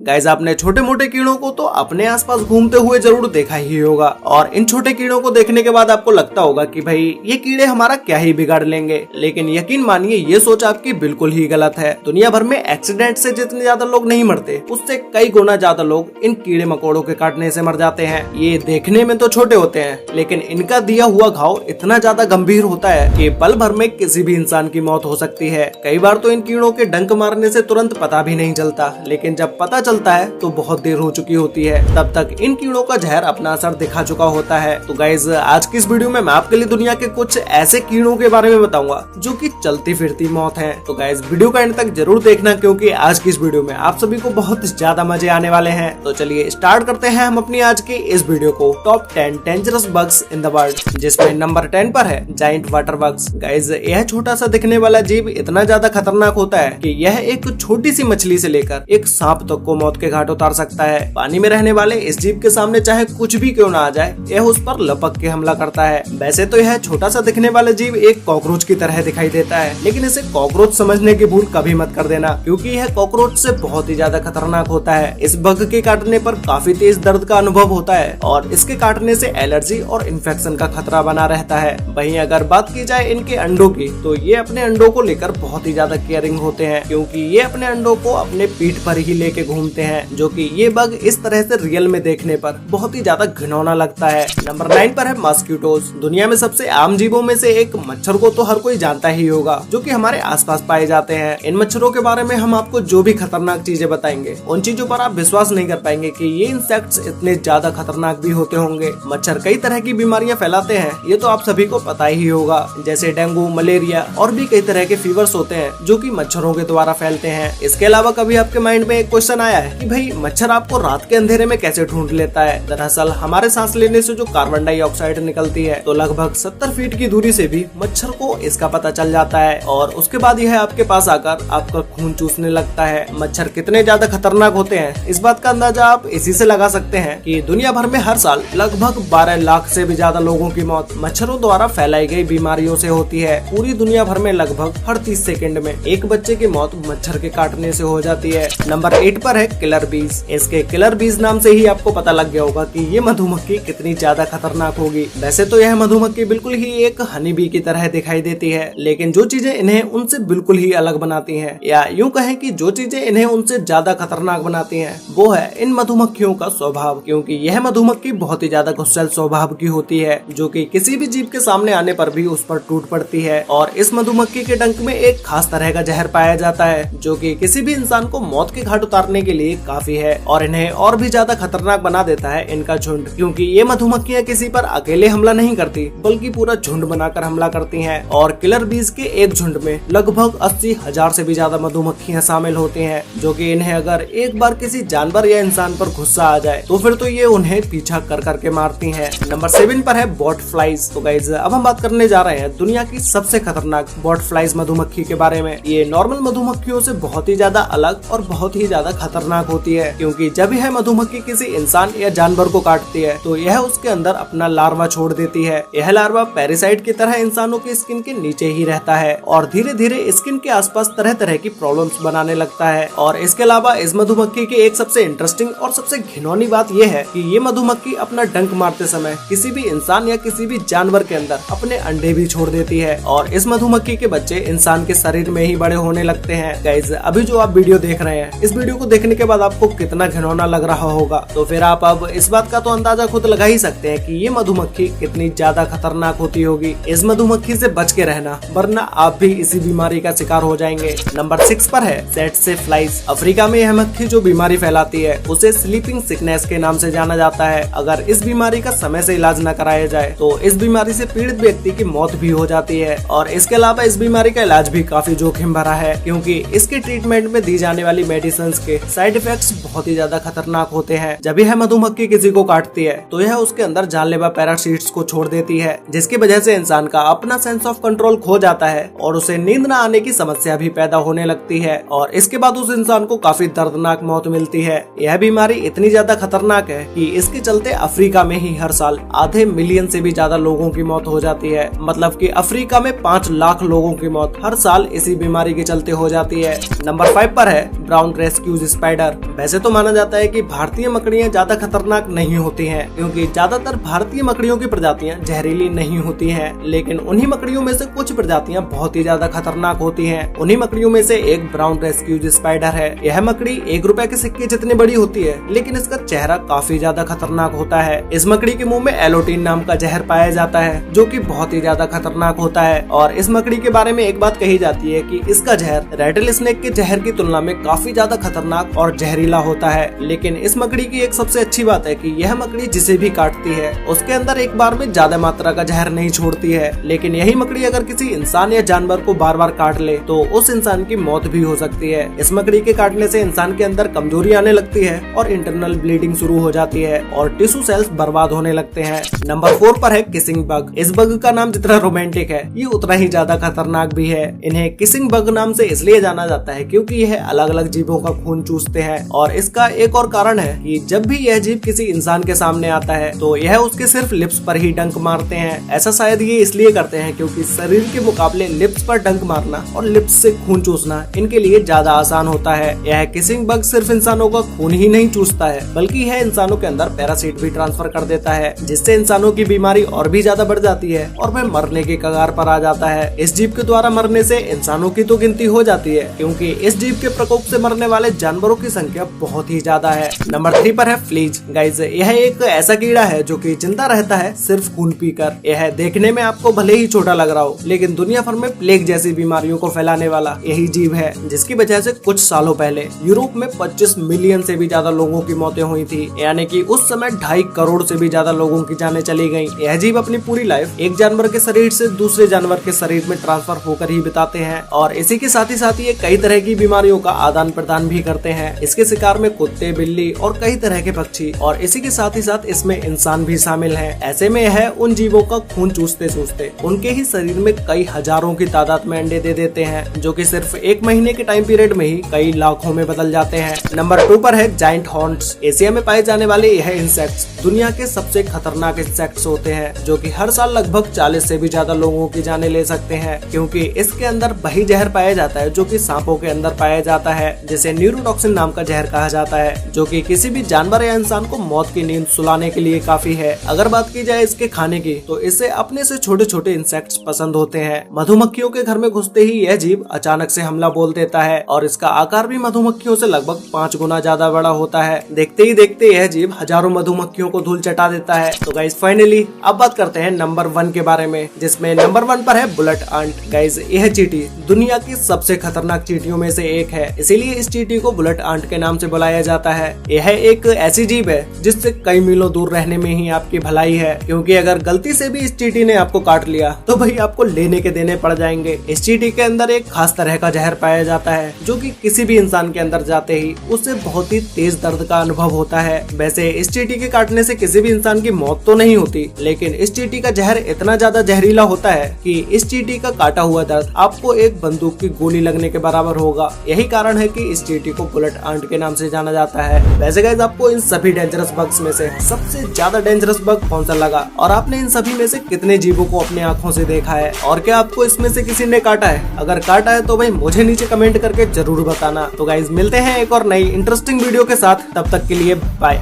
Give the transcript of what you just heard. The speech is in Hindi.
गाइस आपने छोटे मोटे कीड़ों को तो अपने आसपास घूमते हुए जरूर देखा ही होगा और इन छोटे कीड़ों को देखने के बाद आपको लगता होगा कि भाई ये कीड़े हमारा क्या ही बिगाड़ लेंगे, लेकिन यकीन मानिए ये सोच आपकी बिल्कुल ही गलत है। दुनिया भर में एक्सीडेंट से जितने ज्यादा लोग नहीं मरते उससे कई गुना ज्यादा लोग इन कीड़े मकोड़ों के काटने से मर जाते हैं। ये देखने में तो छोटे होते हैं लेकिन इनका दिया हुआ घाव इतना ज्यादा गंभीर होता है कि पल भर में किसी भी इंसान की मौत हो सकती है। कई बार तो इन कीड़ों के डंक मारने से तुरंत पता भी नहीं चलता, लेकिन जब पता चलता है तो बहुत देर हो चुकी होती है। तब तक इन कीड़ों का जहर अपना असर दिखा चुका होता है। तो गाइज आज की इस वीडियो में मैं आपके लिए दुनिया के कुछ ऐसे कीड़ों के बारे में बताऊंगा जो कि चलती फिरती मौत है। तो गाइज वीडियो का एंड तक जरूर देखना क्योंकि आज की इस वीडियो में आप सभी को बहुत ज्यादा मजे आने वाले हैं। तो चलिए स्टार्ट करते हैं हम अपनी आज की इस वीडियो को। Top 10 dangerous bugs in the world, जिसमें नंबर 10 पर है जायंट वाटर बग्स। गाइज यह छोटा सा दिखने वाला जीव इतना ज्यादा खतरनाक होता है कि यह एक छोटी सी मछली से लेकर एक सांप तक को मौत के घाट उतार सकता है। पानी में रहने वाले इस जीव के सामने चाहे कुछ भी क्यों ना आ जाए, यह उस पर लपक के हमला करता है। वैसे तो यह छोटा सा दिखने वाला जीव एक कॉकरोच की तरह दिखाई देता है, लेकिन इसे कॉकरोच समझने की भूल कभी मत कर देना क्योंकि यह कॉकरोच से बहुत ही ज्यादा खतरनाक होता है। इस बग के काटने पर काफी तेज दर्द का अनुभव होता है और इसके काटने से एलर्जी और इन्फेक्शन का खतरा बना रहता है। वहीं अगर बात की जाए इनके अंडों की, तो ये अपने अंडों को लेकर बहुत ही ज्यादा केयरिंग होते हैं क्योंकि ये अपने अंडों को अपने पीठ पर ही लेके घूमते हैं, जो कि ये बग इस तरह से रियल में देखने पर बहुत ही ज्यादा घिनौना लगता है। नंबर 9 पर है मॉस्किटोज। दुनिया में सबसे आम जीवों में से एक मच्छर को तो हर कोई जानता ही होगा, जो कि हमारे आसपास पाए जाते हैं। इन मच्छरों के बारे में हम आपको जो भी खतरनाक चीजें बताएंगे उन चीजों पर आप विश्वास नहीं कर पाएंगे कि ये इंसेक्ट्स इतने ज्यादा खतरनाक भी होते होंगे। मच्छर कई तरह की बीमारियां फैलाते हैं, ये तो आप सभी को पता ही होगा, जैसे डेंगू, मलेरिया और भी कई तरह के फीवर्स होते हैं जो कि मच्छरों के द्वारा फैलते हैं। इसके अलावा कभी आपके माइंड में एक क्वेश्चन आया है कि भाई मच्छर आपको रात के अंधेरे में कैसे ढूंढ लेता है? दरअसल हमारे सांस लेने से जो कार्बन डाइऑक्साइड निकलती है, तो लगभग 70 फीट की दूरी से भी मच्छर को इसका पता चल जाता है और उसके बाद यह आपके पास आकर आपका खून चूसने लगता है। मच्छर कितने ज्यादा खतरनाक होते हैं इस बात का अंदाजा आप इसी से लगा सकते हैं कि दुनिया भर में हर साल लगभग 12 लाख से भी ज्यादा लोगों की मौत मच्छरों द्वारा फैलाई गई बीमारियों से होती है। पूरी दुनिया भर में लगभग हर 30 सेकंड में एक बच्चे की मौत मच्छर के काटने से हो जाती है। नंबर 8 पर है किलर बीज। इसके किलर बीज नाम से ही आपको पता लग गया होगा कि ये मधुमक्खी कितनी ज्यादा खतरनाक होगी। वैसे तो यह मधुमक्खी बिल्कुल ही एक हनी बी की तरह दिखाई देती है, लेकिन जो चीजें इन्हें उनसे बिल्कुल ही अलग बनाती हैं, या यूं कहें कि जो चीजें इन्हें उनसे ज्यादा खतरनाक बनाती हैं, वो है इन मधुमक्खियों का स्वभाव। क्योंकि यह मधुमक्खी बहुत ही ज्यादा गुस्सैल स्वभाव की होती है, जो कि किसी भी जीव के सामने आने पर भी उस पर टूट पड़ती है। और इस मधुमक्खी के डंक में एक खास तरह का जहर पाया जाता है जो कि किसी भी इंसान को मौत के घाट उतारने के लिए काफी है। और इन्हें और भी ज्यादा खतरनाक बना देता है इनका झुंड, क्योंकि ये मधुमक्खियां किसी पर अकेले हमला नहीं करती बल्कि पूरा झुंड बनाकर हमला करती हैं। और किलर बीज के एक झुंड में लगभग 80,000 से भी ज्यादा मधुमक्खियां शामिल होती हैं, जो कि इन्हें अगर एक बार किसी जानवर या इंसान पर गुस्सा आ जाए तो फिर तो ये उन्हें पीछा कर करके मारती हैं। नंबर 7 पर है बॉट फ्लाइज। तो गाइस अब हम बात करने जा रहे हैं दुनिया की सबसे खतरनाक बॉट फ्लाइज मधुमक्खी के बारे में। ये नॉर्मल मधुमक्खियों से बहुत ही ज्यादा अलग और बहुत ही ज्यादा खतरनाक होती है, क्योंकि जब यह मधुमक्खी किसी इंसान या जानवर को काटती है तो यह उसके अंदर अपना लार्वा छोड़ देती है। यह लार्वा पैरासाइट की तरह इंसानों की स्किन के नीचे ही रहता है और धीरे धीरे स्किन के आसपास तरह तरह की प्रॉब्लम्स बनाने लगता है। और इसके अलावा इस मधुमक्खी की एक सबसे इंटरेस्टिंग और सबसे घिनौनी बात यह है कि ये मधुमक्खी अपना डंक मारते समय किसी भी इंसान या किसी भी जानवर के अंदर अपने अंडे भी छोड़ देती है और इस मधुमक्खी के बच्चे इंसान के शरीर में ही बड़े होने लगते हैं। गाइस अभी जो आप वीडियो देख रहे हैं, इस वीडियो को देखने के बाद आपको कितना घिनौना लग रहा होगा, तो फिर आप अब इस बात का तो अंदाजा खुद लगा ही सकते हैं कि ये मधुमक्खी कितनी ज्यादा खतरनाक होती होगी। इस मधुमक्खी से बच के रहना, वरना आप भी इसी बीमारी का शिकार हो जाएंगे। नंबर 6 पर है सेट्से फ्लाइज। अफ्रीका में यह मक्खी जो बीमारी फैलाती है उसे स्लीपिंग सिकनेस के नाम से जाना जाता है। अगर इस बीमारी का समय से इलाज न कराया जाए तो इस बीमारी से पीड़ित व्यक्ति की मौत भी हो जाती है। और इसके अलावा इस बीमारी का इलाज भी काफी जोखिम भरा है, क्योंकि इसके ट्रीटमेंट में दी जाने वाली मेडिसिन के साइड इफेक्ट्स बहुत ही ज्यादा खतरनाक होते हैं। जब यह मधुमक्खी किसी को काटती है तो यह उसके अंदर जानलेवा पैरासाइट्स को छोड़ देती है, जिसकी वजह से इंसान का अपना सेंस ऑफ कंट्रोल खो जाता है और उसे नींद न आने की समस्या भी पैदा होने लगती है और इसके बाद उस इंसान को काफी दर्दनाक मौत मिलती है। यह बीमारी इतनी ज्यादा खतरनाक है कि इसके चलते अफ्रीका में ही हर साल आधे मिलियन से भी ज्यादा लोगों की मौत हो जाती है। मतलब कि अफ्रीका में 5 लाख लोगों की मौत हर साल इसी बीमारी के चलते हो जाती है। नंबर 5 पर है ब्राउन रेस्क्यूज स्पाइडर। स्पाइडर। वैसे तो माना जाता है कि भारतीय मकड़ियां ज्यादा खतरनाक नहीं होती हैं, क्योंकि ज्यादातर भारतीय मकड़ियों की प्रजातियां जहरीली नहीं होती हैं, लेकिन उन्हीं मकड़ियों में से कुछ प्रजातियां बहुत ही ज्यादा खतरनाक होती हैं। उन्हीं मकड़ियों में से एक ब्राउन रेस्क्यूज स्पाइडर है। यह मकड़ी 1 रुपए के सिक्के जितनी बड़ी होती है, लेकिन इसका चेहरा काफी ज्यादा खतरनाक होता है। इस मकड़ी के मुंह में एलोटीन नाम का जहर पाया जाता है, जो कि बहुत ही ज्यादा खतरनाक होता है। और इस मकड़ी के बारे में एक बात कही जाती है कि इसका जहर रेटल स्नेक के जहर की तुलना में काफी ज्यादा खतरनाक और जहरीला होता है। लेकिन इस मकड़ी की एक सबसे अच्छी बात है कि यह मकड़ी जिसे भी काटती है उसके अंदर एक बार में ज्यादा मात्रा का जहर नहीं छोड़ती है। लेकिन यही मकड़ी अगर किसी इंसान या जानवर को बार बार काट ले तो उस इंसान की मौत भी हो सकती है। इस मकड़ी के काटने से इंसान के अंदर कमजोरी आने लगती है और इंटरनल ब्लीडिंग शुरू हो जाती है और टिश्यू सेल्स बर्बाद होने लगते हैं। नंबर 4 पर है किसिंग बग। इस बग का नाम जितना रोमांटिक है, ये उतना ही ज्यादा खतरनाक भी है। इन्हें किसिंग बग नाम से इसलिए जाना जाता है क्योंकि यह अलग अलग जीवों का खून चूसते हैं। और इसका एक और कारण है कि जब भी यह जीव किसी इंसान के सामने आता है तो यह उसके सिर्फ लिप्स पर ही डंक मारते हैं। ऐसा शायद ये इसलिए करते हैं क्योंकि शरीर के मुकाबले लिप्स पर डंक मारना और लिप्स से खून चूसना इनके लिए ज्यादा आसान होता है। यह किसिंग बग सिर्फ इंसानों का खून ही नहीं चूसता है, बल्कि यह इंसानों के अंदर पैरासाइट भी ट्रांसफर कर देता है, जिससे इंसानों की बीमारी और भी ज्यादा बढ़ जाती है और वह मरने के कगार पर आ जाता है। इस जीव के द्वारा मरने से इंसानों की तो गिनती हो जाती है, क्योंकि इस जीव के प्रकोप से मरने वाले जानवरों की संख्या बहुत ही ज्यादा है। नंबर 3 पर है फ्लीज। गाइस, यह एक ऐसा कीड़ा है जो कि जिंदा रहता है सिर्फ खून पीकर। यह देखने में आपको भले ही छोटा लग रहा हो, लेकिन दुनिया भर में प्लेग जैसी बीमारियों को फैलाने वाला यही जीव है, जिसकी वजह से कुछ सालों पहले यूरोप में 25 मिलियन से भी ज्यादा लोगों की मौतें हुई थी। यानी कि उस समय 2.5 करोड़ से भी ज्यादा लोगों की जानें चली गयी। यह जीव अपनी पूरी लाइफ एक जानवर के शरीर से दूसरे जानवर के शरीर में ट्रांसफर होकर ही बिताते हैं और इसी के साथ ही ये कई तरह की बीमारियों का आदान प्रदान भी करते हैं। इसके शिकार में कुत्ते, बिल्ली और कई तरह के पक्षी और इसी के साथ इसमें इंसान भी शामिल हैं। ऐसे में यह उन जीवों का खून चूसते चूसते उनके ही शरीर में कई हजारों की तादाद में अंडे दे देते हैं, जो कि सिर्फ 1 महीने के टाइम पीरियड में ही कई लाखों में बदल जाते हैं। नंबर 2 पर है जायंट हॉर्न्स। एशिया में पाए जाने वाले यह इंसेक्ट्स दुनिया के सबसे खतरनाक इंसेक्ट्स होते हैं, जो कि हर साल लगभग 40 से भी ज्यादा लोगों की जानें ले सकते हैं, क्योंकि इसके अंदर वही जहर पाया जाता है जो कि सांपों के अंदर पाया जाता है, जिसे न्यूरोटॉक्सिन नाम का जहर कहा जाता है, जो कि किसी भी जानवर या इंसान को मौत की नींद सुलाने के लिए काफी है। अगर बात की जाए इसके खाने की, तो इसे अपने से छोटे छोटे इंसेक्ट्स पसंद होते हैं। मधुमक्खियों के घर में घुसते ही यह जीव अचानक से हमला बोल देता है और इसका आकार भी मधुमक्खियों से लगभग 5 गुना ज्यादा बड़ा होता है। देखते ही देखते यह जीव हजारों मधुमक्खियों को धूल चटा देता है। तो गाइस, फाइनली अब बात करते हैं नंबर 1 के बारे में, जिसमें नंबर 1 पर है बुलेट आंट। गाइस, यह चींटी दुनिया की सबसे खतरनाक चींटियों में से एक है, इसीलिए इस चींटी को बुलेट आंट के नाम से बुलाया जाता है। यह एक ऐसी जीव है जिससे कई मीलों दूर रहने में ही आपकी भलाई है, क्योंकि अगर गलती से भी इस चींटी ने आपको काट लिया तो भाई आपको लेने के देने पड़ जाएंगे। इस चींटी के अंदर एक खास तरह का जहर पाया जाता है, जो कि किसी भी इंसान के अंदर जाते ही उससे बहुत ही तेज दर्द का अनुभव होता है। वैसे इस चींटी के काटने से किसी भी इंसान की मौत तो नहीं होती, लेकिन इस चींटी का जहर इतना ज्यादा जहरीला होता है कि इस चींटी का काटा हुआ दर्द आपको एक बंदूक की गोली लगने के बराबर होगा। यही कारण है कि इस चींटी को बुलेट आंट के नाम से जाना जाता है। वैसे गाइस, आपको इन सभी डेंजरस बग्स में से सबसे ज्यादा डेंजरस बग कौन सा लगा, और आपने इन सभी में से कितने जीवों को अपने आंखों से देखा है, और क्या आपको इसमें से किसी ने काटा है? अगर काटा है तो भाई मुझे नीचे कमेंट करके जरूर बताना। तो गाइस, मिलते हैं एक और नई इंटरेस्टिंग वीडियो के साथ, तब तक के लिए बाय।